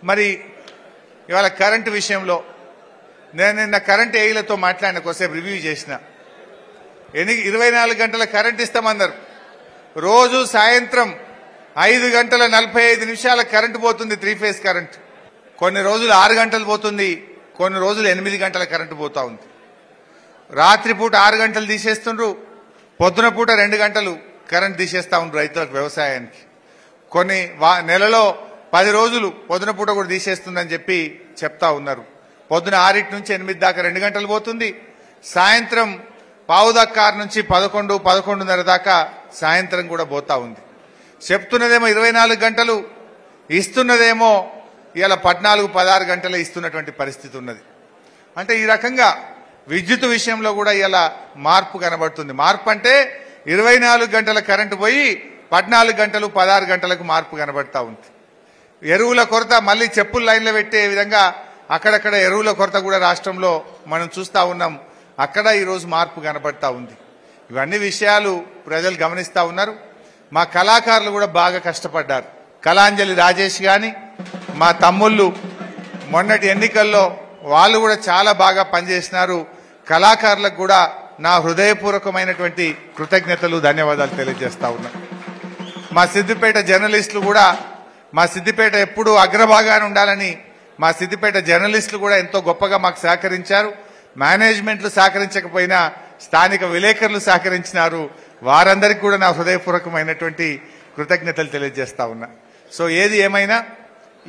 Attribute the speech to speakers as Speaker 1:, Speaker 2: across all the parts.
Speaker 1: మరి ఇవాళ కరెంటు విషయంలో నేను నిన్న కరెంట్ ఏఈలతో మాట్లాడిన కొద్దిసేపు రివ్యూ చేసిన 24 గంటల కరెంట్ ఇస్తామన్నారు. రోజు సాయంత్రం 5 గంటల 45 నిమిషాల కరెంటు పోతుంది, 3 ఫేజ్ కరెంట్. కొన్ని రోజులు 6 గంటలు పోతుంది, కొన్ని రోజులు 8 గంటల కరెంటు పోతా ఉంది. రాత్రిపూట 6 గంటలు తీసేస్తుండ్రు, పొద్దున పూట 2 గంటలు కరెంట్ తీసేస్తా ఉండ్రు రైతులకు, వ్యవసాయానికి. కొన్ని నెలలో 10 రోజులు పొద్దున పూట కూడా తీసేస్తుందని చెప్పి చెప్తా ఉన్నారు. పొద్దున 6 నుంచి 8 దాకా 2 గంటలు పోతుంది, సాయంత్రం 6:15 నుంచి 11, 11:30 దాకా సాయంత్రం కూడా పోతా ఉంది. చెప్తున్నదేమో 24 గంటలు, ఇస్తున్నదేమో ఇలా 14, 16 గంటలే ఇస్తున్నటువంటి పరిస్థితి ఉన్నది. అంటే ఈ రకంగా విద్యుత్ విషయంలో కూడా ఇలా మార్పు కనబడుతుంది. మార్పు అంటే 24 గంటల కరెంటు పోయి 14 గంటలు 16 గంటలకు మార్పు కనబడతా ఉంది. ఎరువుల కొరత మళ్ళీ చెప్పుల లైన్లో పెట్టే విధంగా అక్కడక్కడ ఎరువుల కొరత కూడా రాష్ట్రంలో మనం చూస్తా ఉన్నాం. అక్కడ ఈరోజు మార్పు కనబడతా ఉంది. ఇవన్నీ విషయాలు ప్రజలు గమనిస్తా ఉన్నారు. మా కళాకారులు కూడా బాగా కష్టపడ్డారు. కళాంజలి రాజేష్ గాని మా తమ్ముళ్ళు మొన్నటి ఎన్నికల్లో వాళ్ళు కూడా చాలా బాగా పనిచేసినారు. కళాకారులకు కూడా నా హృదయపూర్వకమైనటువంటి కృతజ్ఞతలు, ధన్యవాదాలు తెలియజేస్తా ఉన్నా. మా సిద్దిపేట జర్నలిస్టులు కూడా, మా సిద్దిపేట ఎప్పుడూ అగ్రభాగాన్ని ఉండాలని మా సిద్దిపేట జర్నలిస్టులు కూడా ఎంతో గొప్పగా మాకు సహకరించారు. మేనేజ్మెంట్లు సహకరించకపోయినా స్థానిక విలేకరులు సహకరించినారు. వారందరికీ కూడా నా హృదయపూర్వకమైనటువంటి కృతజ్ఞతలు తెలియజేస్తా ఉన్నా. సో ఏది ఏమైనా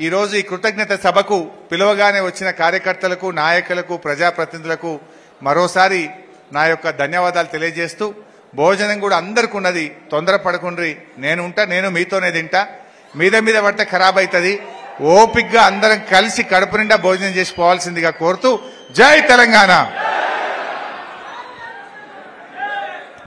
Speaker 1: ఈరోజు ఈ కృతజ్ఞత సభకు పిలువగానే వచ్చిన కార్యకర్తలకు, నాయకులకు, ప్రజాప్రతినిధులకు మరోసారి నా యొక్క ధన్యవాదాలు తెలియజేస్తూ, భోజనం కూడా అందరికి ఉన్నది, తొందరపడకుండ్రి. నేను మీతోనే తింటా, మీద పడితే ఖరాబ్ అవుతుంది. ఓపిగ్గా అందరం కలిసి కడుపు నిండా భోజనం చేసి పోవాల్సిందిగా కోరుతూ, జై తెలంగాణ.